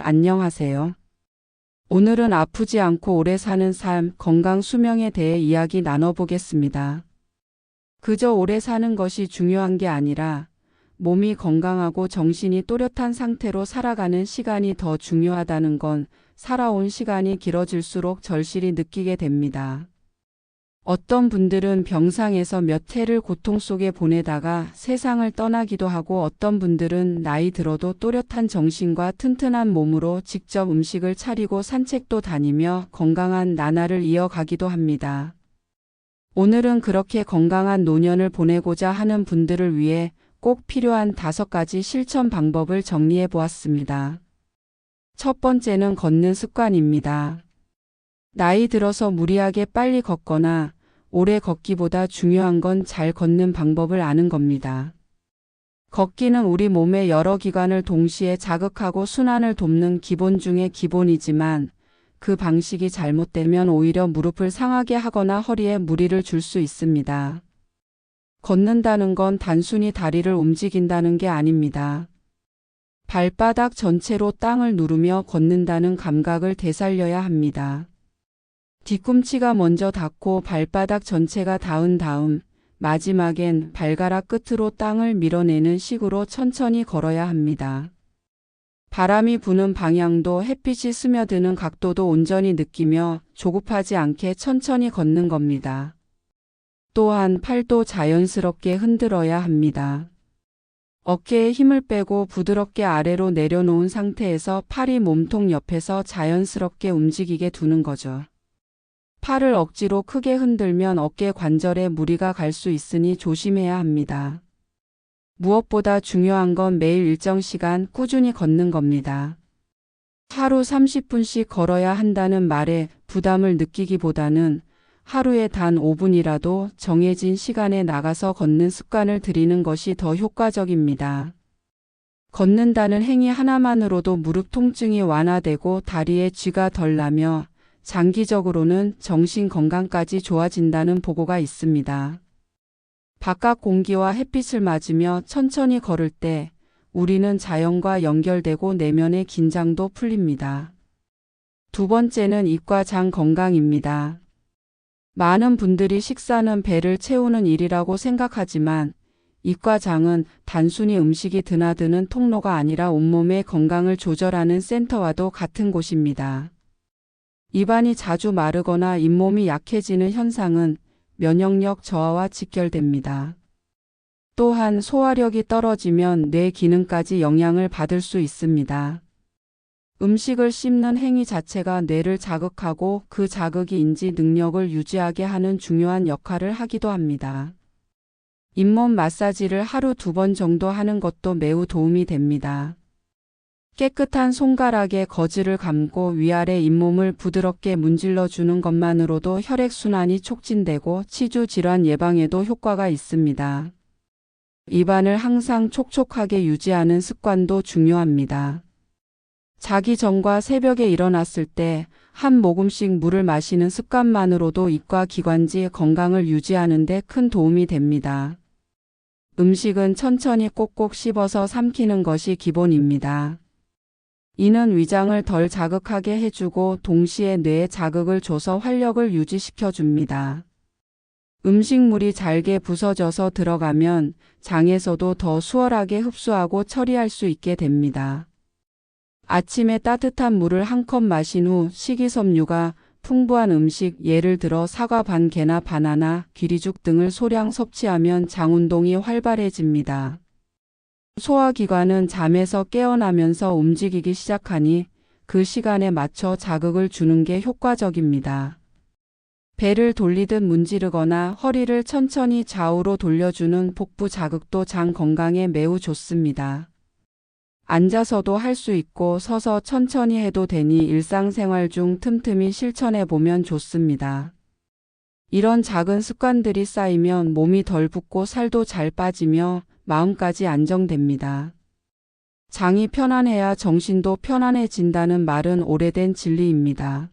안녕하세요. 오늘은 아프지 않고 오래 사는 삶, 건강 수명에 대해 이야기 나눠보겠습니다. 그저 오래 사는 것이 중요한 게 아니라 몸이 건강하고 정신이 또렷한 상태로 살아가는 시간이 더 중요하다는 건 살아온 시간이 길어질수록 절실히 느끼게 됩니다. 어떤 분들은 병상에서 몇 해를 고통 속에 보내다가 세상을 떠나기도 하고 어떤 분들은 나이 들어도 또렷한 정신과 튼튼한 몸으로 직접 음식을 차리고 산책도 다니며 건강한 나날을 이어가기도 합니다. 오늘은 그렇게 건강한 노년을 보내고자 하는 분들을 위해 꼭 필요한 5가지 실천 방법을 정리해 보았습니다. 첫 번째는 걷는 습관입니다. 나이 들어서 무리하게 빨리 걷거나 오래 걷기보다 중요한 건 잘 걷는 방법을 아는 겁니다. 걷기는 우리 몸의 여러 기관을 동시에 자극하고 순환을 돕는 기본 중의 기본이지만 그 방식이 잘못되면 오히려 무릎을 상하게 하거나 허리에 무리를 줄 수 있습니다. 걷는다는 건 단순히 다리를 움직인다는 게 아닙니다. 발바닥 전체로 땅을 누르며 걷는다는 감각을 되살려야 합니다. 뒤꿈치가 먼저 닿고 발바닥 전체가 닿은 다음 마지막엔 발가락 끝으로 땅을 밀어내는 식으로 천천히 걸어야 합니다. 바람이 부는 방향도 햇빛이 스며드는 각도도 온전히 느끼며 조급하지 않게 천천히 걷는 겁니다. 또한 팔도 자연스럽게 흔들어야 합니다. 어깨에 힘을 빼고 부드럽게 아래로 내려놓은 상태에서 팔이 몸통 옆에서 자연스럽게 움직이게 두는 거죠. 팔을 억지로 크게 흔들면 어깨 관절에 무리가 갈 수 있으니 조심해야 합니다. 무엇보다 중요한 건 매일 일정 시간 꾸준히 걷는 겁니다. 하루 30분씩 걸어야 한다는 말에 부담을 느끼기보다는 하루에 단 5분이라도 정해진 시간에 나가서 걷는 습관을 들이는 것이 더 효과적입니다. 걷는다는 행위 하나만으로도 무릎 통증이 완화되고 다리에 쥐가 덜 나며 장기적으로는 정신 건강까지 좋아진다는 보고가 있습니다. 바깥 공기와 햇빛을 맞으며 천천히 걸을 때 우리는 자연과 연결되고 내면의 긴장도 풀립니다. 두 번째는 입과 장 건강입니다. 많은 분들이 식사는 배를 채우는 일이라고 생각하지만 입과 장은 단순히 음식이 드나드는 통로가 아니라 온몸의 건강을 조절하는 센터와도 같은 곳입니다. 입안이 자주 마르거나 잇몸이 약해지는 현상은 면역력 저하와 직결됩니다. 또한 소화력이 떨어지면 뇌 기능까지 영향을 받을 수 있습니다. 음식을 씹는 행위 자체가 뇌를 자극하고 그 자극이 인지 능력을 유지하게 하는 중요한 역할을 하기도 합니다. 잇몸 마사지를 하루 2번 정도 하는 것도 매우 도움이 됩니다. 깨끗한 손가락에 거즈를 감고 위아래 잇몸을 부드럽게 문질러 주는 것만으로도 혈액순환이 촉진되고 치주 질환 예방에도 효과가 있습니다. 입안을 항상 촉촉하게 유지하는 습관도 중요합니다. 자기 전과 새벽에 일어났을 때 한 모금씩 물을 마시는 습관만으로도 입과 기관지 건강을 유지하는 데 큰 도움이 됩니다. 음식은 천천히 꼭꼭 씹어서 삼키는 것이 기본입니다. 이는 위장을 덜 자극하게 해주고 동시에 뇌에 자극을 줘서 활력을 유지시켜 줍니다. 음식물이 잘게 부서져서 들어가면 장에서도 더 수월하게 흡수하고 처리할 수 있게 됩니다. 아침에 따뜻한 물을 한 컵 마신 후 식이섬유가 풍부한 음식, 예를 들어 사과 반 개나 바나나, 귀리죽 등을 소량 섭취하면 장 운동이 활발해집니다. 소화기관은 잠에서 깨어나면서 움직이기 시작하니 그 시간에 맞춰 자극을 주는 게 효과적입니다. 배를 돌리듯 문지르거나 허리를 천천히 좌우로 돌려주는 복부 자극도 장 건강에 매우 좋습니다. 앉아서도 할 수 있고 서서 천천히 해도 되니 일상생활 중 틈틈이 실천해 보면 좋습니다. 이런 작은 습관들이 쌓이면 몸이 덜 붓고 살도 잘 빠지며 마음까지 안정됩니다. 장이 편안해야 정신도 편안해진다는 말은 오래된 진리입니다.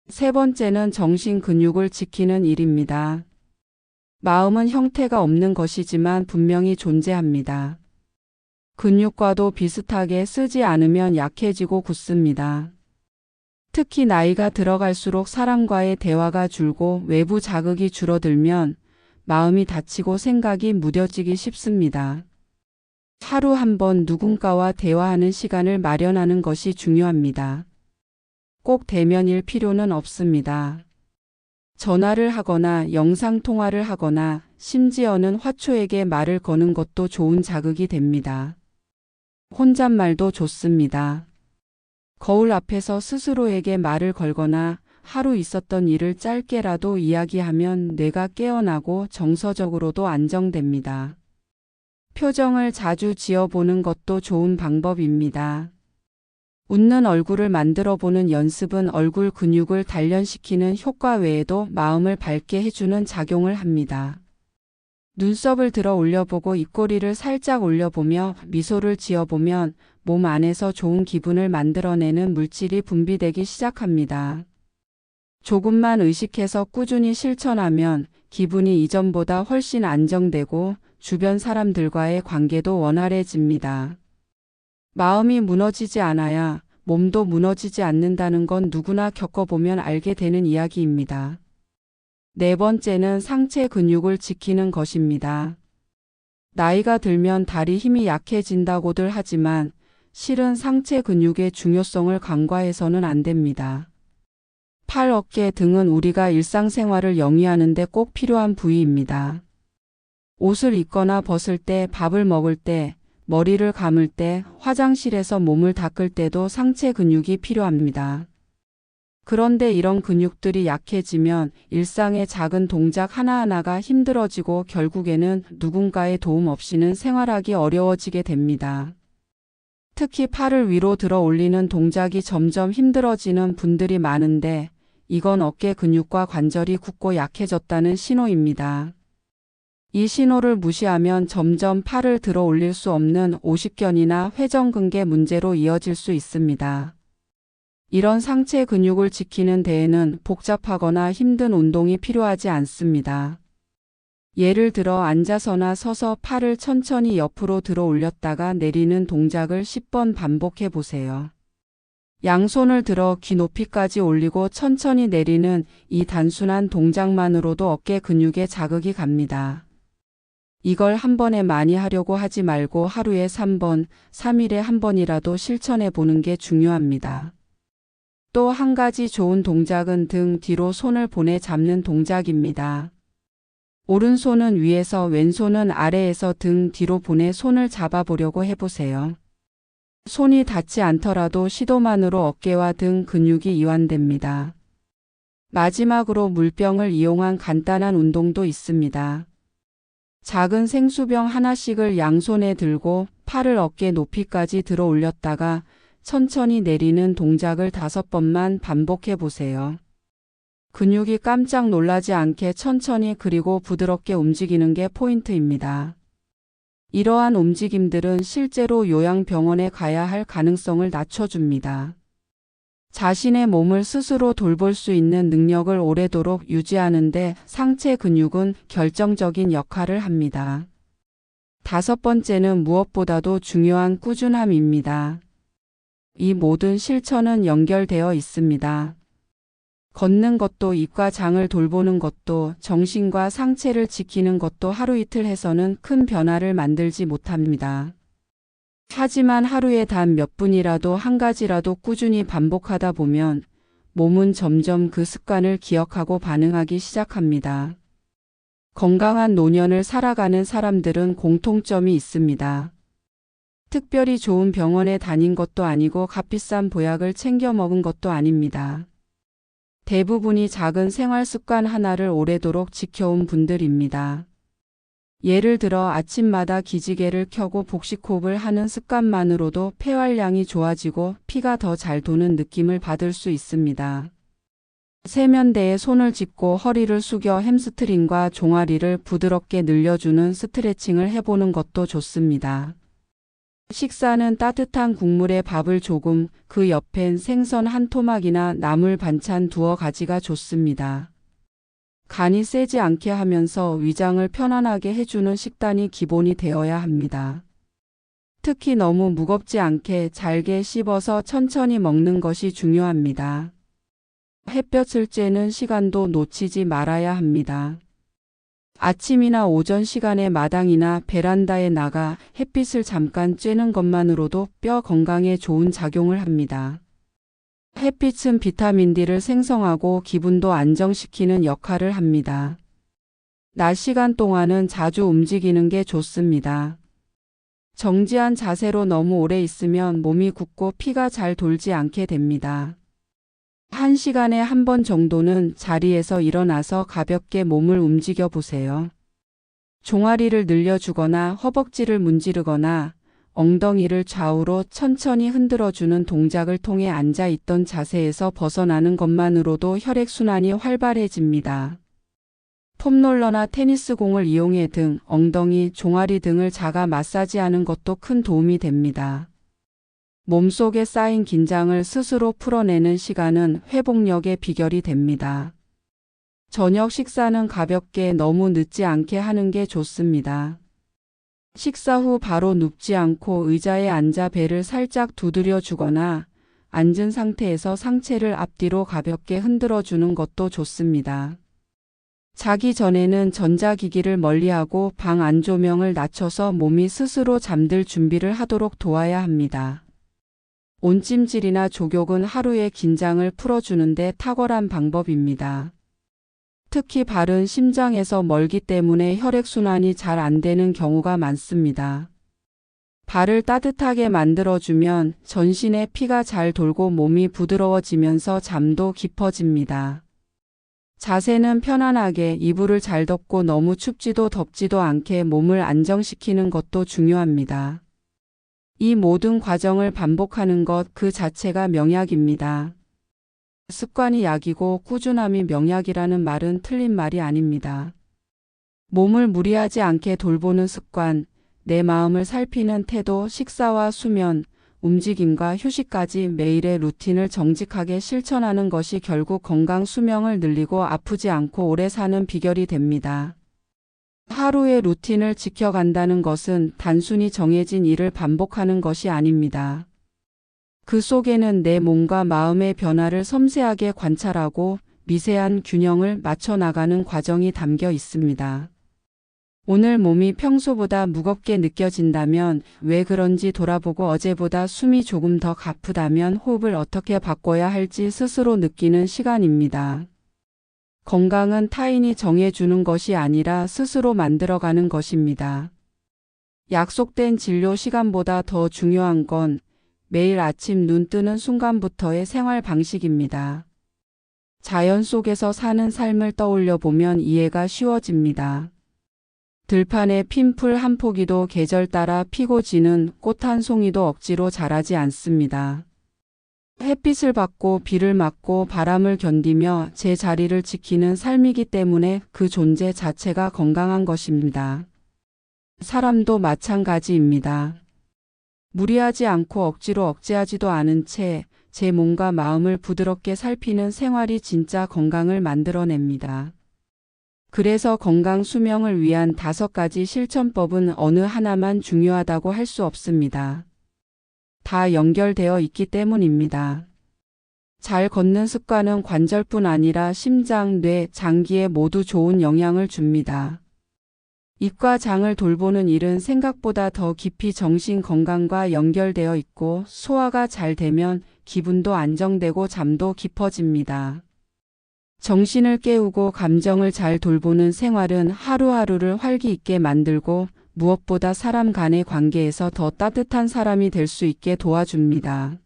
세 번째는 정신 근육을 지키는 일입니다. 마음은 형태가 없는 것이지만 분명히 존재합니다. 근육과도 비슷하게 쓰지 않으면 약해지고 굳습니다. 특히 나이가 들어갈수록 사람과의 대화가 줄고 외부 자극이 줄어들면 마음이 다치고 생각이 무뎌지기 쉽습니다. 하루 한 번 누군가와 대화하는 시간을 마련하는 것이 중요합니다. 꼭 대면일 필요는 없습니다. 전화를 하거나 영상통화를 하거나 심지어는 화초에게 말을 거는 것도 좋은 자극이 됩니다. 혼잣말도 좋습니다. 거울 앞에서 스스로에게 말을 걸거나 하루 있었던 일을 짧게라도 이야기하면 뇌가 깨어나고 정서적으로도 안정됩니다. 표정을 자주 지어보는 것도 좋은 방법입니다. 웃는 얼굴을 만들어 보는 연습은 얼굴 근육을 단련시키는 효과 외에도 마음을 밝게 해주는 작용을 합니다. 눈썹을 들어 올려보고 입꼬리를 살짝 올려보며 미소를 지어보면 몸 안에서 좋은 기분을 만들어내는 물질이 분비되기 시작합니다. 조금만 의식해서 꾸준히 실천하면 기분이 이전보다 훨씬 안정되고 주변 사람들과의 관계도 원활해집니다. 마음이 무너지지 않아야 몸도 무너지지 않는다는 건 누구나 겪어보면 알게 되는 이야기입니다. 네 번째는 상체 근육을 지키는 것입니다. 나이가 들면 다리 힘이 약해진다고들 하지만 실은 상체 근육의 중요성을 간과해서는 안 됩니다. 팔, 어깨 등은 우리가 일상생활을 영위하는 데 꼭 필요한 부위입니다. 옷을 입거나 벗을 때, 밥을 먹을 때, 머리를 감을 때, 화장실에서 몸을 닦을 때도 상체 근육이 필요합니다. 그런데 이런 근육들이 약해지면 일상의 작은 동작 하나하나가 힘들어지고 결국에는 누군가의 도움 없이는 생활하기 어려워지게 됩니다. 특히 팔을 위로 들어 올리는 동작이 점점 힘들어지는 분들이 많은데 이건 어깨 근육과 관절이 굳고 약해졌다는 신호입니다. 이 신호를 무시하면 점점 팔을 들어 올릴 수 없는 오십견이나 회전근개 문제로 이어질 수 있습니다. 이런 상체 근육을 지키는 데에는 복잡하거나 힘든 운동이 필요하지 않습니다. 예를 들어 앉아서나 서서 팔을 천천히 옆으로 들어 올렸다가 내리는 동작을 10번 반복해 보세요. 양손을 들어 귀 높이까지 올리고 천천히 내리는 이 단순한 동작만으로도 어깨 근육에 자극이 갑니다. 이걸 한 번에 많이 하려고 하지 말고 하루에 3번, 3일에 한 번이라도 실천해 보는 게 중요합니다. 또 한 가지 좋은 동작은 등 뒤로 손을 보내 잡는 동작입니다. 오른손은 위에서 왼손은 아래에서 등 뒤로 보내 손을 잡아보려고 해보세요. 손이 닿지 않더라도 시도만으로 어깨와 등 근육이 이완됩니다. 마지막으로 물병을 이용한 간단한 운동도 있습니다. 작은 생수병 하나씩을 양손에 들고 팔을 어깨 높이까지 들어 올렸다가 천천히 내리는 동작을 5번만 반복해 보세요. 근육이 깜짝 놀라지 않게 천천히 그리고 부드럽게 움직이는 게 포인트입니다. 이러한 움직임들은 실제로 요양병원에 가야 할 가능성을 낮춰줍니다. 자신의 몸을 스스로 돌볼 수 있는 능력을 오래도록 유지하는 데 상체 근육은 결정적인 역할을 합니다. 5번째는 무엇보다도 중요한 꾸준함입니다. 이 모든 실천은 연결되어 있습니다. 걷는 것도 입과 장을 돌보는 것도 정신과 상체를 지키는 것도 하루 이틀 해서는 큰 변화를 만들지 못합니다. 하지만 하루에 단 몇 분이라도 한 가지라도 꾸준히 반복하다 보면 몸은 점점 그 습관을 기억하고 반응하기 시작합니다. 건강한 노년을 살아가는 사람들은 공통점이 있습니다. 특별히 좋은 병원에 다닌 것도 아니고 값비싼 보약을 챙겨 먹은 것도 아닙니다. 대부분이 작은 생활 습관 하나를 오래도록 지켜온 분들입니다. 예를 들어 아침마다 기지개를 켜고 복식호흡을 하는 습관만으로도 폐활량이 좋아지고 피가 더 잘 도는 느낌을 받을 수 있습니다. 세면대에 손을 짚고 허리를 숙여 햄스트링과 종아리를 부드럽게 늘려주는 스트레칭을 해보는 것도 좋습니다. 식사는 따뜻한 국물에 밥을 조금, 그 옆엔 생선 한 토막이나 나물 반찬 두어 가지가 좋습니다. 간이 세지 않게 하면서 위장을 편안하게 해주는 식단이 기본이 되어야 합니다. 특히 너무 무겁지 않게 잘게 씹어서 천천히 먹는 것이 중요합니다. 햇볕을 쬐는 시간도 놓치지 말아야 합니다. 아침이나 오전 시간에 마당이나 베란다에 나가 햇빛을 잠깐 쬐는 것만으로도 뼈 건강에 좋은 작용을 합니다. 햇빛은 비타민 D를 생성하고 기분도 안정시키는 역할을 합니다. 낮 시간 동안은 자주 움직이는 게 좋습니다. 정지한 자세로 너무 오래 있으면 몸이 굳고 피가 잘 돌지 않게 됩니다. 1시간에 한 번 정도는 자리에서 일어나서 가볍게 몸을 움직여 보세요. 종아리를 늘려주거나 허벅지를 문지르거나 엉덩이를 좌우로 천천히 흔들어주는 동작을 통해 앉아있던 자세에서 벗어나는 것만으로도 혈액순환이 활발해집니다. 폼롤러나 테니스 공을 이용해 등, 엉덩이, 종아리 등을 자가 마사지하는 것도 큰 도움이 됩니다. 몸속에 쌓인 긴장을 스스로 풀어내는 시간은 회복력의 비결이 됩니다. 저녁 식사는 가볍게 너무 늦지 않게 하는 게 좋습니다. 식사 후 바로 눕지 않고 의자에 앉아 배를 살짝 두드려 주거나 앉은 상태에서 상체를 앞뒤로 가볍게 흔들어 주는 것도 좋습니다. 자기 전에는 전자기기를 멀리하고 방 안조명을 낮춰서 몸이 스스로 잠들 준비를 하도록 도와야 합니다. 온찜질이나 족욕은 하루의 긴장을 풀어주는데 탁월한 방법입니다. 특히 발은 심장에서 멀기 때문에 혈액순환이 잘 안 되는 경우가 많습니다. 발을 따뜻하게 만들어주면 전신에 피가 잘 돌고 몸이 부드러워지면서 잠도 깊어집니다. 자세는 편안하게 이불을 잘 덮고 너무 춥지도 덥지도 않게 몸을 안정시키는 것도 중요합니다. 이 모든 과정을 반복하는 것 그 자체가 명약입니다. 습관이 약이고 꾸준함이 명약이라는 말은 틀린 말이 아닙니다. 몸을 무리하지 않게 돌보는 습관, 내 마음을 살피는 태도, 식사와 수면, 움직임과 휴식까지 매일의 루틴을 정직하게 실천하는 것이 결국 건강 수명을 늘리고 아프지 않고 오래 사는 비결이 됩니다. 하루의 루틴을 지켜간다는 것은 단순히 정해진 일을 반복하는 것이 아닙니다. 그 속에는 내 몸과 마음의 변화를 섬세하게 관찰하고 미세한 균형을 맞춰 나가는 과정이 담겨 있습니다. 오늘 몸이 평소보다 무겁게 느껴진다면 왜 그런지 돌아보고 어제보다 숨이 조금 더 가쁘다면 호흡을 어떻게 바꿔야 할지 스스로 느끼는 시간입니다. 건강은 타인이 정해주는 것이 아니라 스스로 만들어가는 것입니다. 약속된 진료 시간보다 더 중요한 건 매일 아침 눈 뜨는 순간부터의 생활 방식입니다. 자연 속에서 사는 삶을 떠올려 보면 이해가 쉬워집니다. 들판에 핀 풀 한 포기도 계절 따라 피고 지는 꽃 한 송이도 억지로 자라지 않습니다. 햇빛을 받고 비를 맞고 바람을 견디며 제 자리를 지키는 삶이기 때문에 그 존재 자체가 건강한 것입니다. 사람도 마찬가지입니다. 무리하지 않고 억지로 억제하지도 않은 채 제 몸과 마음을 부드럽게 살피는 생활이 진짜 건강을 만들어냅니다. 그래서 건강 수명을 위한 5가지 실천법은 어느 하나만 중요하다고 할 수 없습니다. 다 연결되어 있기 때문입니다. 잘 걷는 습관은 관절뿐 아니라 심장, 뇌, 장기에 모두 좋은 영향을 줍니다. 입과 장을 돌보는 일은 생각보다 더 깊이 정신 건강과 연결되어 있고 소화가 잘 되면 기분도 안정되고 잠도 깊어집니다. 정신을 깨우고 감정을 잘 돌보는 생활은 하루하루를 활기 있게 만들고 무엇보다 사람 간의 관계에서 더 따뜻한 사람이 될 수 있게 도와줍니다.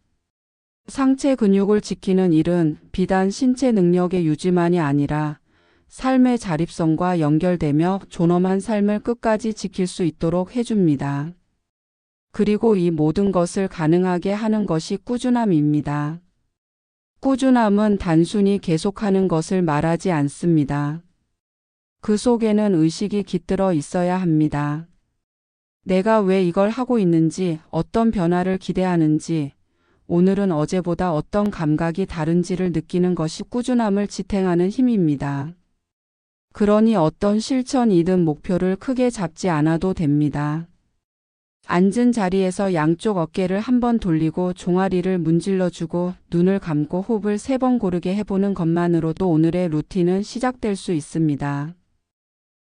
상체 근육을 지키는 일은 비단 신체 능력의 유지만이 아니라 삶의 자립성과 연결되며 존엄한 삶을 끝까지 지킬 수 있도록 해줍니다. 그리고 이 모든 것을 가능하게 하는 것이 꾸준함입니다. 꾸준함은 단순히 계속하는 것을 말하지 않습니다. 그 속에는 의식이 깃들어 있어야 합니다. 내가 왜 이걸 하고 있는지, 어떤 변화를 기대하는지, 오늘은 어제보다 어떤 감각이 다른지를 느끼는 것이 꾸준함을 지탱하는 힘입니다. 그러니 어떤 실천이든 목표를 크게 잡지 않아도 됩니다. 앉은 자리에서 양쪽 어깨를 한번 돌리고 종아리를 문질러주고 눈을 감고 호흡을 3번 고르게 해보는 것만으로도 오늘의 루틴은 시작될 수 있습니다.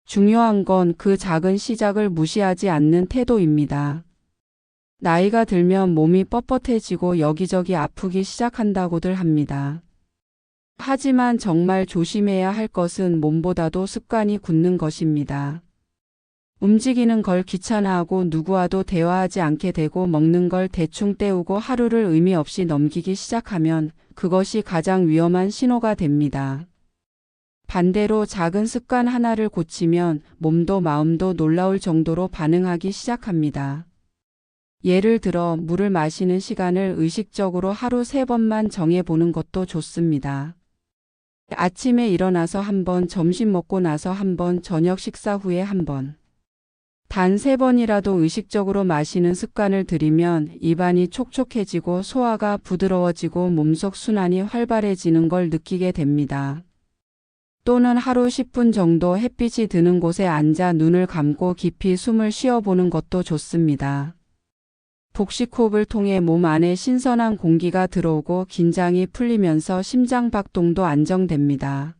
중요한 건 그 작은 시작을 무시하지 않는 태도입니다. 나이가 들면 몸이 뻣뻣해지고 여기저기 아프기 시작한다고들 합니다. 하지만 정말 조심해야 할 것은 몸보다도 습관이 굳는 것입니다. 움직이는 걸 귀찮아하고 누구와도 대화하지 않게 되고 먹는 걸 대충 때우고 하루를 의미 없이 넘기기 시작하면 그것이 가장 위험한 신호가 됩니다. 반대로 작은 습관 하나를 고치면 몸도 마음도 놀라울 정도로 반응하기 시작합니다. 예를 들어 물을 마시는 시간을 의식적으로 하루 3번만 정해보는 것도 좋습니다. 아침에 일어나서 1번, 점심 먹고 나서 1번, 저녁 식사 후에 1번. 단 3번이라도 의식적으로 마시는 습관을 들이면 입안이 촉촉해지고 소화가 부드러워지고 몸속 순환이 활발해지는 걸 느끼게 됩니다. 또는 하루 10분 정도 햇빛이 드는 곳에 앉아 눈을 감고 깊이 숨을 쉬어보는 것도 좋습니다. 복식호흡을 통해 몸 안에 신선한 공기가 들어오고 긴장이 풀리면서 심장박동도 안정됩니다.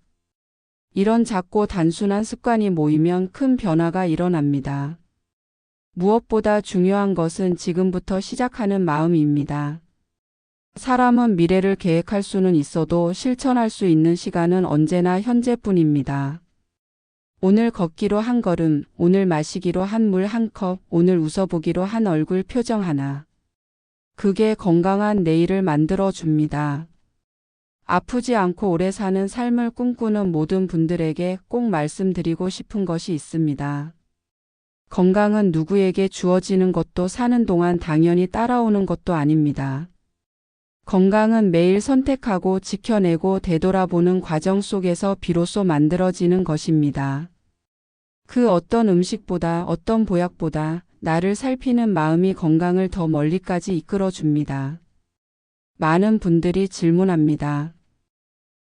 이런 작고 단순한 습관이 모이면 큰 변화가 일어납니다. 무엇보다 중요한 것은 지금부터 시작하는 마음입니다. 사람은 미래를 계획할 수는 있어도 실천할 수 있는 시간은 언제나 현재뿐입니다. 오늘 걷기로 한 걸음, 오늘 마시기로 한 물 한 컵, 오늘 웃어보기로 한 얼굴 표정 하나. 그게 건강한 내일을 만들어 줍니다. 아프지 않고 오래 사는 삶을 꿈꾸는 모든 분들에게 꼭 말씀드리고 싶은 것이 있습니다. 건강은 누구에게 주어지는 것도 사는 동안 당연히 따라오는 것도 아닙니다. 건강은 매일 선택하고 지켜내고 되돌아보는 과정 속에서 비로소 만들어지는 것입니다. 그 어떤 음식보다 어떤 보약보다 나를 살피는 마음이 건강을 더 멀리까지 이끌어 줍니다. 많은 분들이 질문합니다.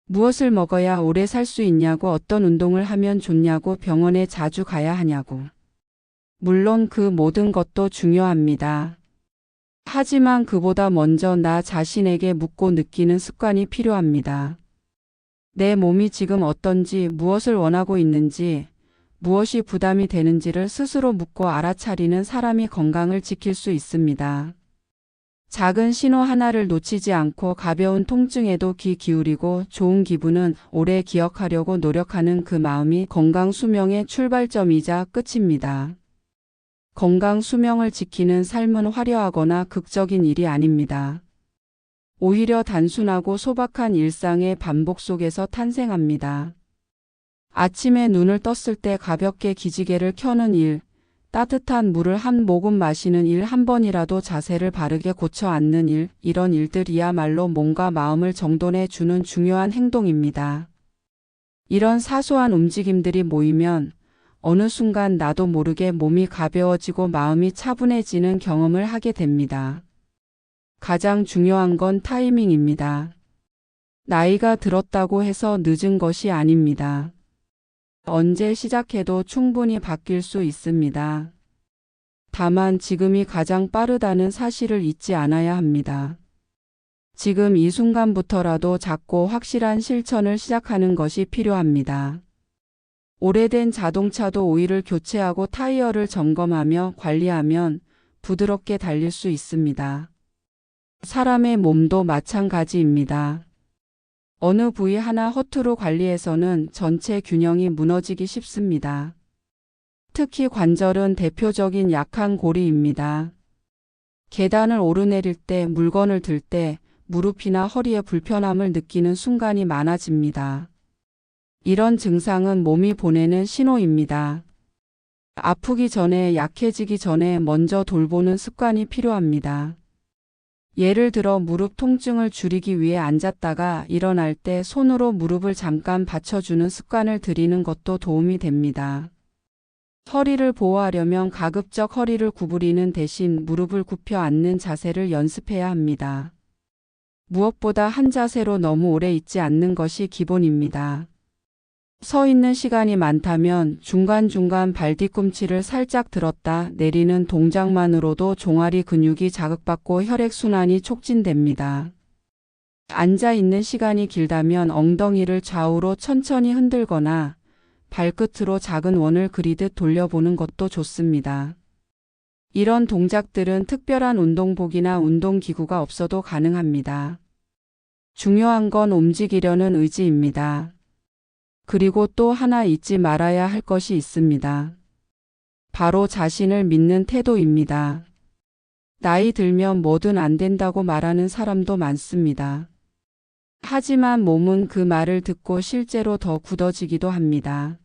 무엇을 먹어야 오래 살 수 있냐고, 어떤 운동을 하면 좋냐고, 병원에 자주 가야 하냐고. 물론 그 모든 것도 중요합니다. 하지만 그보다 먼저 나 자신에게 묻고 느끼는 습관이 필요합니다. 내 몸이 지금 어떤지, 무엇을 원하고 있는지, 무엇이 부담이 되는지를 스스로 묻고 알아차리는 사람이 건강을 지킬 수 있습니다. 작은 신호 하나를 놓치지 않고 가벼운 통증에도 귀 기울이고 좋은 기분은 오래 기억하려고 노력하는 그 마음이 건강 수명의 출발점이자 끝입니다. 건강 수명을 지키는 삶은 화려하거나 극적인 일이 아닙니다. 오히려 단순하고 소박한 일상의 반복 속에서 탄생합니다. 아침에 눈을 떴을 때 가볍게 기지개를 켜는 일, 따뜻한 물을 한 모금 마시는 일, 한 번이라도 자세를 바르게 고쳐 앉는 일, 이런 일들이야말로 몸과 마음을 정돈해 주는 중요한 행동입니다. 이런 사소한 움직임들이 모이면 어느 순간 나도 모르게 몸이 가벼워지고 마음이 차분해지는 경험을 하게 됩니다. 가장 중요한 건 타이밍입니다. 나이가 들었다고 해서 늦은 것이 아닙니다. 언제 시작해도 충분히 바뀔 수 있습니다. 다만 지금이 가장 빠르다는 사실을 잊지 않아야 합니다. 지금 이 순간부터라도 작고 확실한 실천을 시작하는 것이 필요합니다. 오래된 자동차도 오일을 교체하고 타이어를 점검하며 관리하면 부드럽게 달릴 수 있습니다. 사람의 몸도 마찬가지입니다. 어느 부위 하나 허투루 관리해서는 전체 균형이 무너지기 쉽습니다. 특히 관절은 대표적인 약한 고리입니다. 계단을 오르내릴 때, 물건을 들 때 무릎이나 허리에 불편함을 느끼는 순간이 많아집니다. 이런 증상은 몸이 보내는 신호입니다. 아프기 전에, 약해지기 전에 먼저 돌보는 습관이 필요합니다. 예를 들어 무릎 통증을 줄이기 위해 앉았다가 일어날 때 손으로 무릎을 잠깐 받쳐주는 습관을 들이는 것도 도움이 됩니다. 허리를 보호하려면 가급적 허리를 구부리는 대신 무릎을 굽혀 앉는 자세를 연습해야 합니다. 무엇보다 한 자세로 너무 오래 있지 않는 것이 기본입니다. 서 있는 시간이 많다면 중간중간 발 뒤꿈치를 살짝 들었다 내리는 동작만으로도 종아리 근육이 자극받고 혈액순환이 촉진됩니다. 앉아 있는 시간이 길다면 엉덩이를 좌우로 천천히 흔들거나 발끝으로 작은 원을 그리듯 돌려보는 것도 좋습니다. 이런 동작들은 특별한 운동복이나 운동기구가 없어도 가능합니다. 중요한 건 움직이려는 의지입니다. 그리고 또 하나 잊지 말아야 할 것이 있습니다. 바로 자신을 믿는 태도입니다. 나이 들면 뭐든 안 된다고 말하는 사람도 많습니다. 하지만 몸은 그 말을 듣고 실제로 더 굳어지기도 합니다.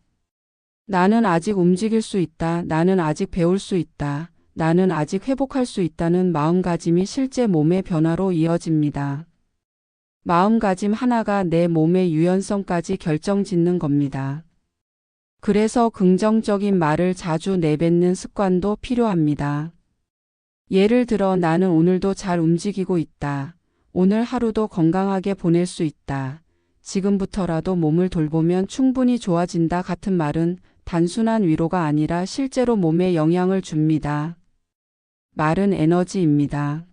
나는 아직 움직일 수 있다. 나는 아직 배울 수 있다. 나는 아직 회복할 수 있다는 마음가짐이 실제 몸의 변화로 이어집니다. 마음가짐 하나가 내 몸의 유연성까지 결정짓는 겁니다. 그래서 긍정적인 말을 자주 내뱉는 습관도 필요합니다. 예를 들어 나는 오늘도 잘 움직이고 있다. 오늘 하루도 건강하게 보낼 수 있다. 지금부터라도 몸을 돌보면 충분히 좋아진다 같은 말은 단순한 위로가 아니라 실제로 몸에 영향을 줍니다. 말은 에너지입니다.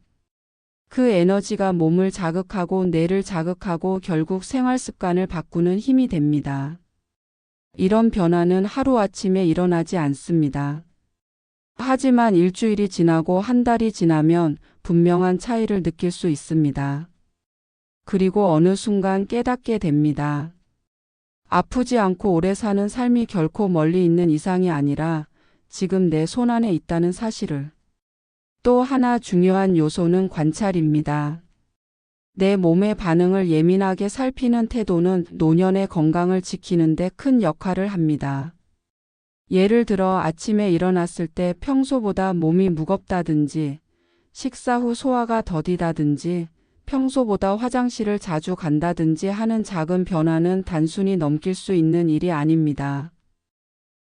그 에너지가 몸을 자극하고 뇌를 자극하고 결국 생활 습관을 바꾸는 힘이 됩니다. 이런 변화는 하루아침에 일어나지 않습니다. 하지만 일주일이 지나고 한 달이 지나면 분명한 차이를 느낄 수 있습니다. 그리고 어느 순간 깨닫게 됩니다. 아프지 않고 오래 사는 삶이 결코 멀리 있는 이상이 아니라 지금 내 손안에 있다는 사실을. 또 하나 중요한 요소는 관찰입니다. 내 몸의 반응을 예민하게 살피는 태도는 노년의 건강을 지키는 데 큰 역할을 합니다. 예를 들어 아침에 일어났을 때 평소보다 몸이 무겁다든지, 식사 후 소화가 더디다든지, 평소보다 화장실을 자주 간다든지 하는 작은 변화는 단순히 넘길 수 있는 일이 아닙니다.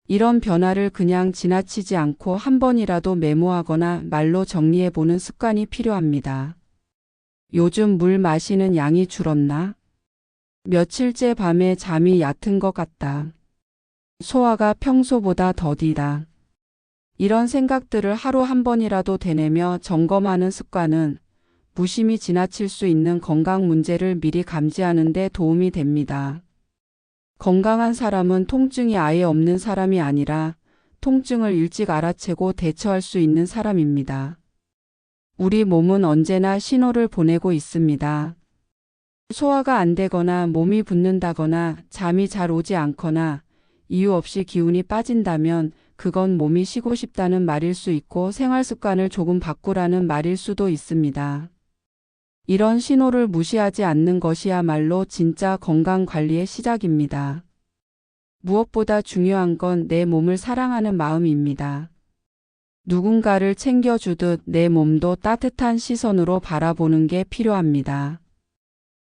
이런 변화를 그냥 지나치지 않고 한 번이라도 메모하거나 말로 정리해보는 습관이 필요합니다. 요즘 물 마시는 양이 줄었나? 며칠째 밤에 잠이 얕은 것 같다. 소화가 평소보다 더디다. 이런 생각들을 하루 한 번이라도 되뇌며 점검하는 습관은 무심히 지나칠 수 있는 건강 문제를 미리 감지하는 데 도움이 됩니다. 건강한 사람은 통증이 아예 없는 사람이 아니라 통증을 일찍 알아채고 대처할 수 있는 사람입니다. 우리 몸은 언제나 신호를 보내고 있습니다. 소화가 안 되거나 몸이 붓는다거나 잠이 잘 오지 않거나 이유 없이 기운이 빠진다면 그건 몸이 쉬고 싶다는 말일 수 있고 생활 습관을 조금 바꾸라는 말일 수도 있습니다. 이런 신호를 무시하지 않는 것이야말로 진짜 건강 관리의 시작입니다. 무엇보다 중요한 건 내 몸을 사랑하는 마음입니다. 누군가를 챙겨주듯 내 몸도 따뜻한 시선으로 바라보는 게 필요합니다.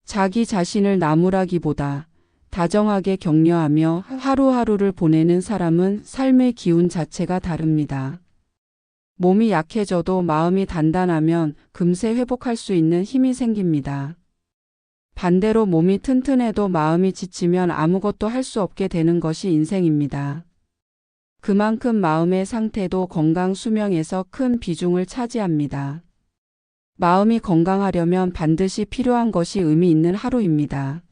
자기 자신을 나무라기보다 다정하게 격려하며 하루하루를 보내는 사람은 삶의 기운 자체가 다릅니다. 몸이 약해져도 마음이 단단하면 금세 회복할 수 있는 힘이 생깁니다. 반대로 몸이 튼튼해도 마음이 지치면 아무것도 할 수 없게 되는 것이 인생입니다. 그만큼 마음의 상태도 건강 수명에서 큰 비중을 차지합니다. 마음이 건강하려면 반드시 필요한 것이 의미 있는 하루입니다.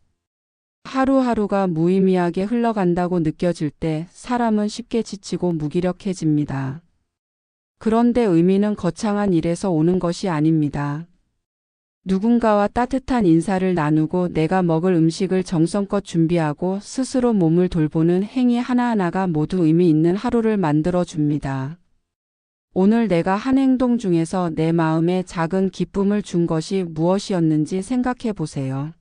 하루하루가 무의미하게 흘러간다고 느껴질 때 사람은 쉽게 지치고 무기력해집니다. 그런데 의미는 거창한 일에서 오는 것이 아닙니다. 누군가와 따뜻한 인사를 나누고 내가 먹을 음식을 정성껏 준비하고 스스로 몸을 돌보는 행위 하나하나가 모두 의미 있는 하루를 만들어 줍니다. 오늘 내가 한 행동 중에서 내 마음에 작은 기쁨을 준 것이 무엇이었는지 생각해 보세요.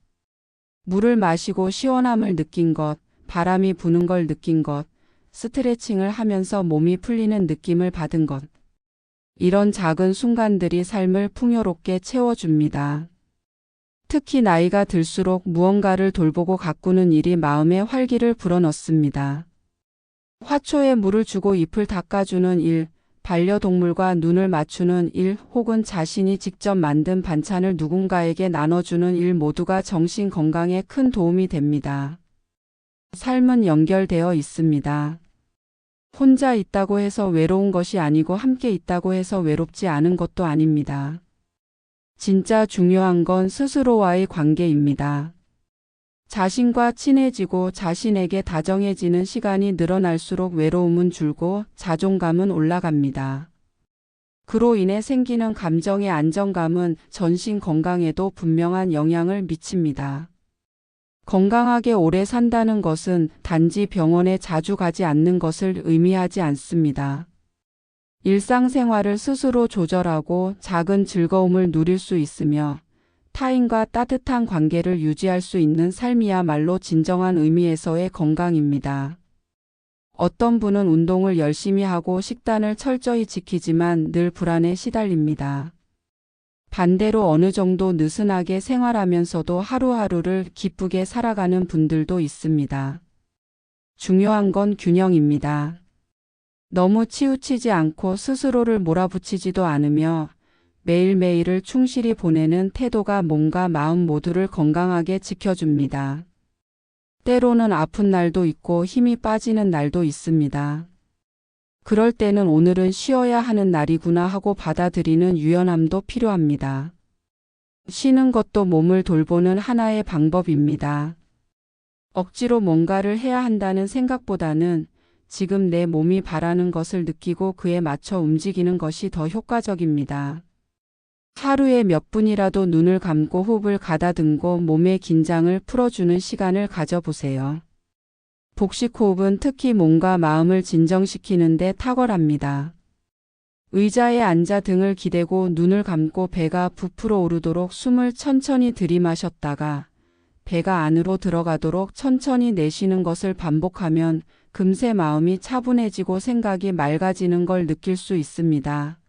물을 마시고 시원함을 느낀 것, 바람이 부는 걸 느낀 것, 스트레칭을 하면서 몸이 풀리는 느낌을 받은 것. 이런 작은 순간들이 삶을 풍요롭게 채워줍니다. 특히 나이가 들수록 무언가를 돌보고 가꾸는 일이 마음에 활기를 불어넣습니다. 화초에 물을 주고 잎을 닦아주는 일, 반려동물과 눈을 맞추는 일, 혹은 자신이 직접 만든 반찬을 누군가에게 나눠주는 일 모두가 정신 건강에 큰 도움이 됩니다. 삶은 연결되어 있습니다. 혼자 있다고 해서 외로운 것이 아니고 함께 있다고 해서 외롭지 않은 것도 아닙니다. 진짜 중요한 건 스스로와의 관계입니다. 자신과 친해지고 자신에게 다정해지는 시간이 늘어날수록 외로움은 줄고 자존감은 올라갑니다. 그로 인해 생기는 감정의 안정감은 전신 건강에도 분명한 영향을 미칩니다. 건강하게 오래 산다는 것은 단지 병원에 자주 가지 않는 것을 의미하지 않습니다. 일상생활을 스스로 조절하고 작은 즐거움을 누릴 수 있으며 타인과 따뜻한 관계를 유지할 수 있는 삶이야말로 진정한 의미에서의 건강입니다. 어떤 분은 운동을 열심히 하고 식단을 철저히 지키지만 늘 불안에 시달립니다. 반대로 어느 정도 느슨하게 생활하면서도 하루하루를 기쁘게 살아가는 분들도 있습니다. 중요한 건 균형입니다. 너무 치우치지 않고 스스로를 몰아붙이지도 않으며 매일매일을 충실히 보내는 태도가 몸과 마음 모두를 건강하게 지켜줍니다. 때로는 아픈 날도 있고 힘이 빠지는 날도 있습니다. 그럴 때는 오늘은 쉬어야 하는 날이구나 하고 받아들이는 유연함도 필요합니다. 쉬는 것도 몸을 돌보는 하나의 방법입니다. 억지로 뭔가를 해야 한다는 생각보다는 지금 내 몸이 바라는 것을 느끼고 그에 맞춰 움직이는 것이 더 효과적입니다. 하루에 몇 분이라도 눈을 감고 호흡을 가다듬고 몸의 긴장을 풀어주는 시간을 가져보세요. 복식호흡은 특히 몸과 마음을 진정시키는 데 탁월합니다. 의자에 앉아 등을 기대고 눈을 감고 배가 부풀어 오르도록 숨을 천천히 들이마셨다가 배가 안으로 들어가도록 천천히 내쉬는 것을 반복하면 금세 마음이 차분해지고 생각이 맑아지는 걸 느낄 수 있습니다.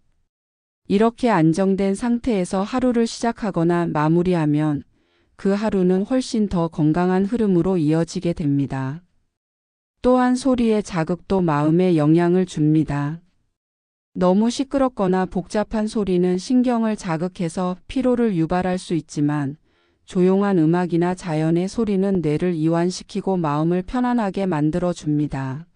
이렇게 안정된 상태에서 하루를 시작하거나 마무리하면 그 하루는 훨씬 더 건강한 흐름으로 이어지게 됩니다. 또한 소리의 자극도 마음에 영향을 줍니다. 너무 시끄럽거나 복잡한 소리는 신경을 자극해서 피로를 유발할 수 있지만 조용한 음악이나 자연의 소리는 뇌를 이완시키고 마음을 편안하게 만들어 줍니다.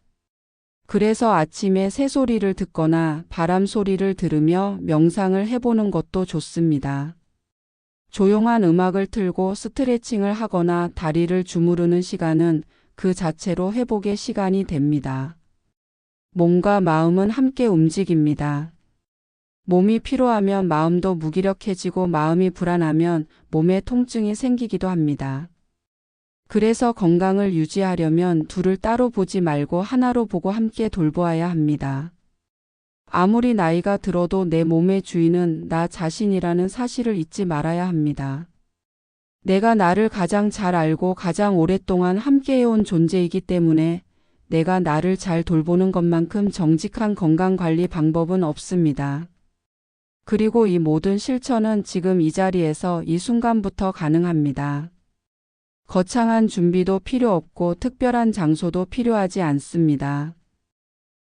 그래서 아침에 새소리를 듣거나 바람 소리를 들으며 명상을 해보는 것도 좋습니다. 조용한 음악을 틀고 스트레칭을 하거나 다리를 주무르는 시간은 그 자체로 회복의 시간이 됩니다. 몸과 마음은 함께 움직입니다. 몸이 피로하면 마음도 무기력해지고 마음이 불안하면 몸에 통증이 생기기도 합니다. 그래서 건강을 유지하려면 둘을 따로 보지 말고 하나로 보고 함께 돌보아야 합니다. 아무리 나이가 들어도 내 몸의 주인은 나 자신이라는 사실을 잊지 말아야 합니다. 내가 나를 가장 잘 알고 가장 오랫동안 함께해온 존재이기 때문에 내가 나를 잘 돌보는 것만큼 정직한 건강관리 방법은 없습니다. 그리고 이 모든 실천은 지금 이 자리에서 이 순간부터 가능합니다. 거창한 준비도 필요 없고 특별한 장소도 필요하지 않습니다.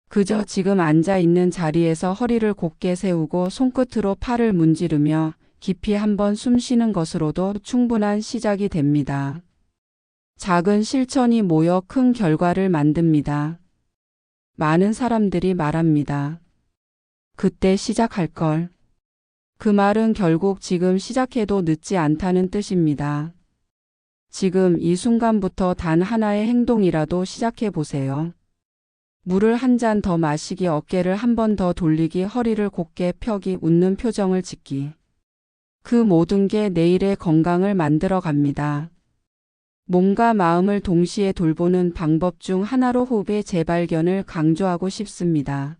그저 지금 앉아 있는 자리에서 허리를 곧게 세우고 손끝으로 팔을 문지르며 깊이 한번 숨 쉬는 것으로도 충분한 시작이 됩니다. 작은 실천이 모여 큰 결과를 만듭니다. 많은 사람들이 말합니다. 그때 시작할 걸. 그 말은 결국 지금 시작해도 늦지 않다는 뜻입니다. 지금 이 순간부터 단 하나의 행동이라도 시작해 보세요. 물을 한 잔 더 마시기, 어깨를 한 번 더 돌리기, 허리를 곧게 펴기, 웃는 표정을 짓기. 그 모든 게 내일의 건강을 만들어 갑니다. 몸과 마음을 동시에 돌보는 방법 중 하나로 호흡의 재발견을 강조하고 싶습니다.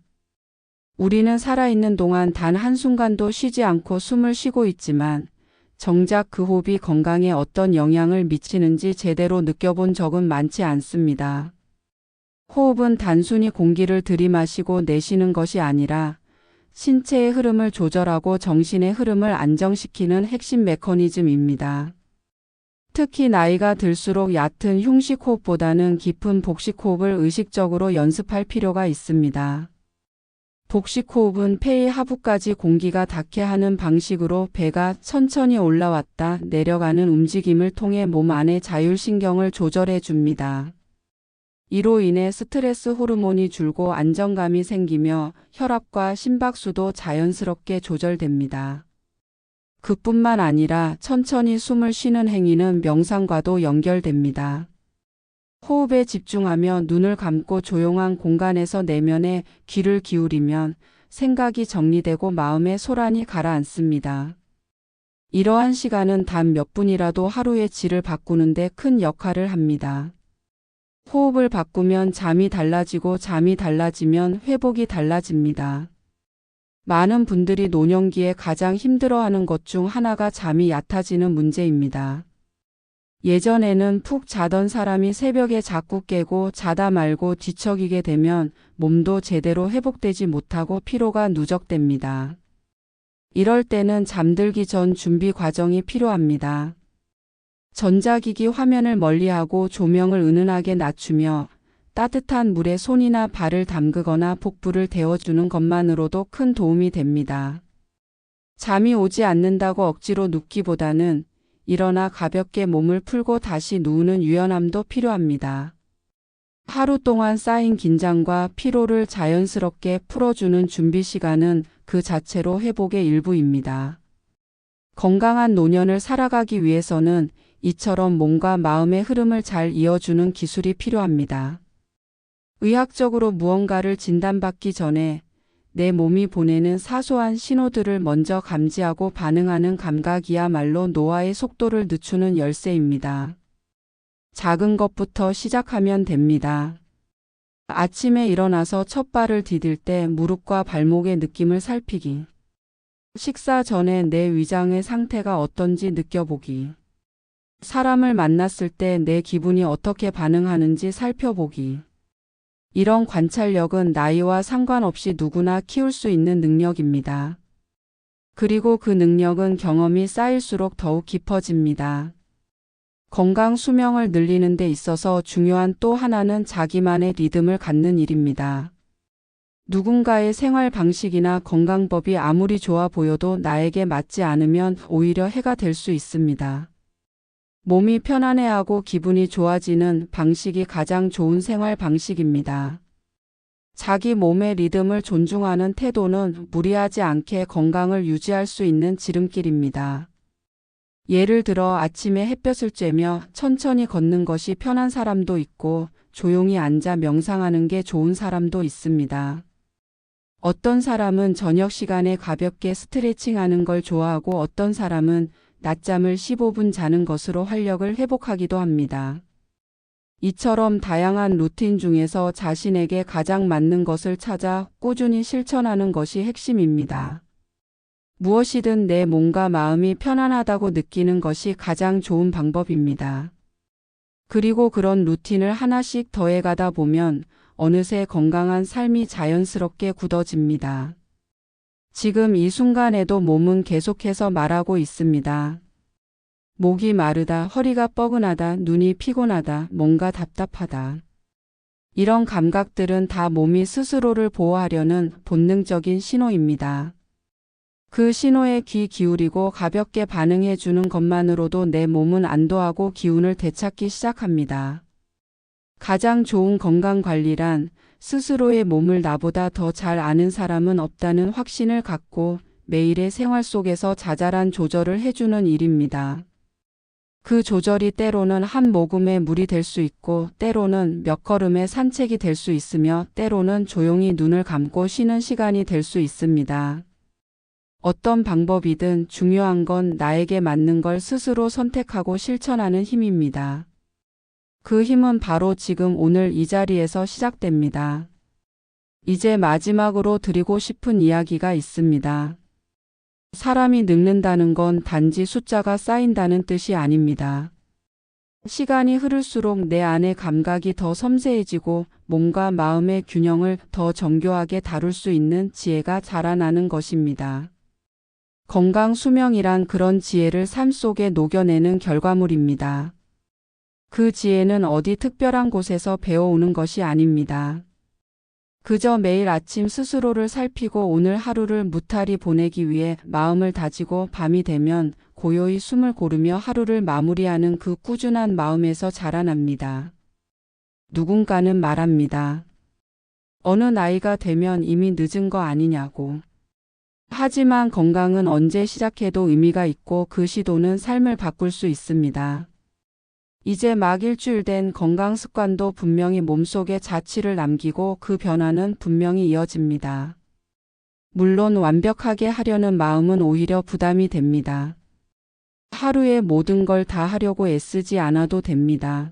우리는 살아있는 동안 단 한순간도 쉬지 않고 숨을 쉬고 있지만 정작 그 호흡이 건강에 어떤 영향을 미치는지 제대로 느껴본 적은 많지 않습니다. 호흡은 단순히 공기를 들이마시고 내쉬는 것이 아니라 신체의 흐름을 조절하고 정신의 흐름을 안정시키는 핵심 메커니즘입니다. 특히 나이가 들수록 얕은 흉식 호흡보다는 깊은 복식 호흡을 의식적으로 연습할 필요가 있습니다. 복식 호흡은 폐의 하부까지 공기가 닿게 하는 방식으로 배가 천천히 올라왔다 내려가는 움직임을 통해 몸 안의 자율신경을 조절해 줍니다. 이로 인해 스트레스 호르몬이 줄고 안정감이 생기며 혈압과 심박수도 자연스럽게 조절됩니다. 그뿐만 아니라 천천히 숨을 쉬는 행위는 명상과도 연결됩니다. 호흡에 집중하며 눈을 감고 조용한 공간에서 내면에 귀를 기울이면 생각이 정리되고 마음의 소란이 가라앉습니다. 이러한 시간은 단 몇 분이라도 하루의 질을 바꾸는 데 큰 역할을 합니다. 호흡을 바꾸면 잠이 달라지고 잠이 달라지면 회복이 달라집니다. 많은 분들이 노년기에 가장 힘들어하는 것 중 하나가 잠이 얕아지는 문제입니다. 예전에는 푹 자던 사람이 새벽에 자꾸 깨고 자다 말고 뒤척이게 되면 몸도 제대로 회복되지 못하고 피로가 누적됩니다. 이럴 때는 잠들기 전 준비 과정이 필요합니다. 전자기기 화면을 멀리하고 조명을 은은하게 낮추며 따뜻한 물에 손이나 발을 담그거나 복부를 데워주는 것만으로도 큰 도움이 됩니다. 잠이 오지 않는다고 억지로 눕기보다는 일어나 가볍게 몸을 풀고 다시 누우는 유연함도 필요합니다. 하루 동안 쌓인 긴장과 피로를 자연스럽게 풀어주는 준비 시간은 그 자체로 회복의 일부입니다. 건강한 노년을 살아가기 위해서는 이처럼 몸과 마음의 흐름을 잘 이어주는 기술이 필요합니다. 의학적으로 무언가를 진단받기 전에 내 몸이 보내는 사소한 신호들을 먼저 감지하고 반응하는 감각이야말로 노화의 속도를 늦추는 열쇠입니다. 작은 것부터 시작하면 됩니다. 아침에 일어나서 첫 발을 디딜 때 무릎과 발목의 느낌을 살피기. 식사 전에 내 위장의 상태가 어떤지 느껴보기. 사람을 만났을 때 내 기분이 어떻게 반응하는지 살펴보기. 이런 관찰력은 나이와 상관없이 누구나 키울 수 있는 능력입니다. 그리고 그 능력은 경험이 쌓일수록 더욱 깊어집니다. 건강 수명을 늘리는 데 있어서 중요한 또 하나는 자기만의 리듬을 갖는 일입니다. 누군가의 생활 방식이나 건강법이 아무리 좋아 보여도 나에게 맞지 않으면 오히려 해가 될 수 있습니다. 몸이 편안해하고 기분이 좋아지는 방식이 가장 좋은 생활 방식입니다. 자기 몸의 리듬을 존중하는 태도는 무리하지 않게 건강을 유지할 수 있는 지름길입니다. 예를 들어 아침에 햇볕을 쬐며 천천히 걷는 것이 편한 사람도 있고 조용히 앉아 명상하는 게 좋은 사람도 있습니다. 어떤 사람은 저녁 시간에 가볍게 스트레칭하는 걸 좋아하고 어떤 사람은 낮잠을 15분 자는 것으로 활력을 회복하기도 합니다. 이처럼 다양한 루틴 중에서 자신에게 가장 맞는 것을 찾아 꾸준히 실천하는 것이 핵심입니다. 무엇이든 내 몸과 마음이 편안하다고 느끼는 것이 가장 좋은 방법입니다. 그리고 그런 루틴을 하나씩 더해가다 보면 어느새 건강한 삶이 자연스럽게 굳어집니다. 지금 이 순간에도 몸은 계속해서 말하고 있습니다. 목이 마르다, 허리가 뻐근하다, 눈이 피곤하다, 뭔가 답답하다. 이런 감각들은 다 몸이 스스로를 보호하려는 본능적인 신호입니다. 그 신호에 귀 기울이고 가볍게 반응해 주는 것만으로도 내 몸은 안도하고 기운을 되찾기 시작합니다. 가장 좋은 건강관리란 스스로의 몸을 나보다 더 잘 아는 사람은 없다는 확신을 갖고 매일의 생활 속에서 자잘한 조절을 해주는 일입니다. 그 조절이 때로는 한 모금의 물이 될 수 있고 때로는 몇 걸음의 산책이 될 수 있으며 때로는 조용히 눈을 감고 쉬는 시간이 될 수 있습니다. 어떤 방법이든 중요한 건 나에게 맞는 걸 스스로 선택하고 실천하는 힘입니다. 그 힘은 바로 지금 오늘 이 자리에서 시작됩니다. 이제 마지막으로 드리고 싶은 이야기가 있습니다. 사람이 늙는다는 건 단지 숫자가 쌓인다는 뜻이 아닙니다. 시간이 흐를수록 내 안의 감각이 더 섬세해지고 몸과 마음의 균형을 더 정교하게 다룰 수 있는 지혜가 자라나는 것입니다. 건강 수명이란 그런 지혜를 삶 속에 녹여내는 결과물입니다. 그 지혜는 어디 특별한 곳에서 배워오는 것이 아닙니다. 그저 매일 아침 스스로를 살피고 오늘 하루를 무탈히 보내기 위해 마음을 다지고 밤이 되면 고요히 숨을 고르며 하루를 마무리하는 그 꾸준한 마음에서 자라납니다. 누군가는 말합니다. 어느 나이가 되면 이미 늦은 거 아니냐고. 하지만 건강은 언제 시작해도 의미가 있고 그 시도는 삶을 바꿀 수 있습니다. 이제 막 일주일 된 건강 습관도 분명히 몸속에 자취를 남기고 그 변화는 분명히 이어집니다. 물론 완벽하게 하려는 마음은 오히려 부담이 됩니다. 하루에 모든 걸 다 하려고 애쓰지 않아도 됩니다.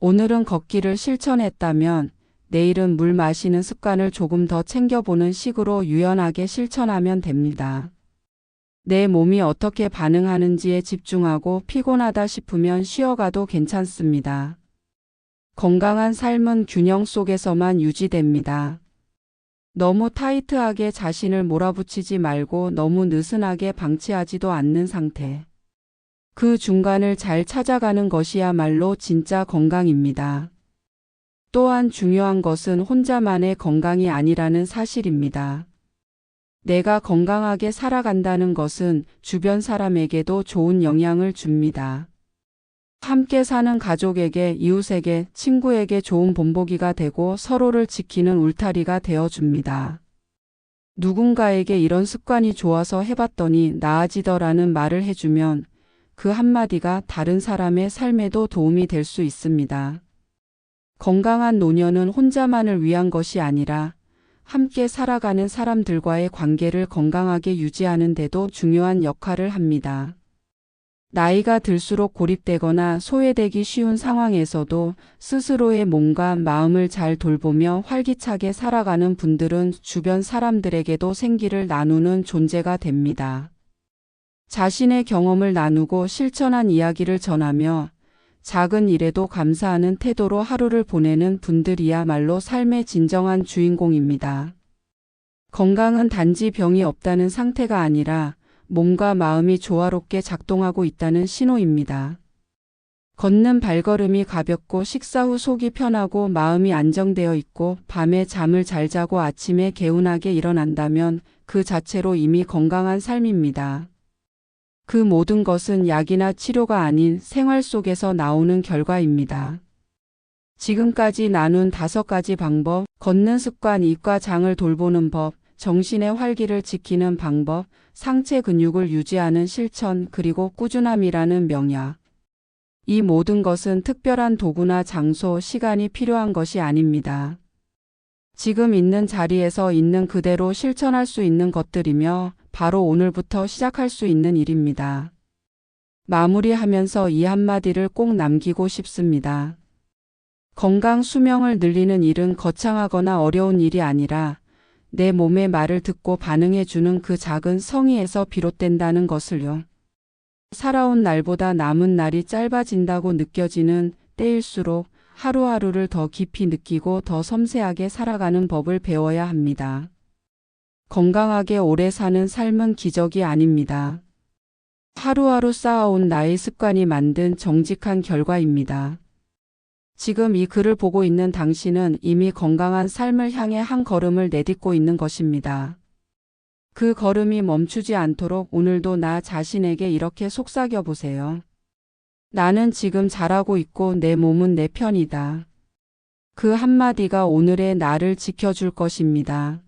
오늘은 걷기를 실천했다면 내일은 물 마시는 습관을 조금 더 챙겨보는 식으로 유연하게 실천하면 됩니다. 내 몸이 어떻게 반응하는지에 집중하고 피곤하다 싶으면 쉬어가도 괜찮습니다. 건강한 삶은 균형 속에서만 유지됩니다. 너무 타이트하게 자신을 몰아붙이지 말고 너무 느슨하게 방치하지도 않는 상태. 그 중간을 잘 찾아가는 것이야말로 진짜 건강입니다. 또한 중요한 것은 혼자만의 건강이 아니라는 사실입니다. 내가 건강하게 살아간다는 것은 주변 사람에게도 좋은 영향을 줍니다. 함께 사는 가족에게, 이웃에게, 친구에게 좋은 본보기가 되고 서로를 지키는 울타리가 되어줍니다. 누군가에게 이런 습관이 좋아서 해봤더니 나아지더라는 말을 해주면 그 한마디가 다른 사람의 삶에도 도움이 될 수 있습니다. 건강한 노년은 혼자만을 위한 것이 아니라 함께 살아가는 사람들과의 관계를 건강하게 유지하는 데도 중요한 역할을 합니다. 나이가 들수록 고립되거나 소외되기 쉬운 상황에서도 스스로의 몸과 마음을 잘 돌보며 활기차게 살아가는 분들은 주변 사람들에게도 생기를 나누는 존재가 됩니다. 자신의 경험을 나누고 실천한 이야기를 전하며 작은 일에도 감사하는 태도로 하루를 보내는 분들이야말로 삶의 진정한 주인공입니다. 건강은 단지 병이 없다는 상태가 아니라 몸과 마음이 조화롭게 작동하고 있다는 신호입니다. 걷는 발걸음이 가볍고 식사 후 속이 편하고 마음이 안정되어 있고 밤에 잠을 잘 자고 아침에 개운하게 일어난다면 그 자체로 이미 건강한 삶입니다. 그 모든 것은 약이나 치료가 아닌 생활 속에서 나오는 결과입니다. 지금까지 나눈 5가지 방법, 걷는 습관, 입과 장을 돌보는 법, 정신의 활기를 지키는 방법, 상체 근육을 유지하는 실천, 그리고 꾸준함이라는 명약. 이 모든 것은 특별한 도구나 장소, 시간이 필요한 것이 아닙니다. 지금 있는 자리에서 있는 그대로 실천할 수 있는 것들이며 바로 오늘부터 시작할 수 있는 일입니다. 마무리하면서 이 한마디를 꼭 남기고 싶습니다. 건강 수명을 늘리는 일은 거창하거나 어려운 일이 아니라 내 몸의 말을 듣고 반응해주는 그 작은 성의에서 비롯된다는 것을요. 살아온 날보다 남은 날이 짧아진다고 느껴지는 때일수록 하루하루를 더 깊이 느끼고 더 섬세하게 살아가는 법을 배워야 합니다. 건강하게 오래 사는 삶은 기적이 아닙니다. 하루하루 쌓아온 나의 습관이 만든 정직한 결과입니다. 지금 이 글을 보고 있는 당신은 이미 건강한 삶을 향해 한 걸음을 내딛고 있는 것입니다. 그 걸음이 멈추지 않도록 오늘도 나 자신에게 이렇게 속삭여 보세요. 나는 지금 잘하고 있고 내 몸은 내 편이다. 그 한마디가 오늘의 나를 지켜줄 것입니다.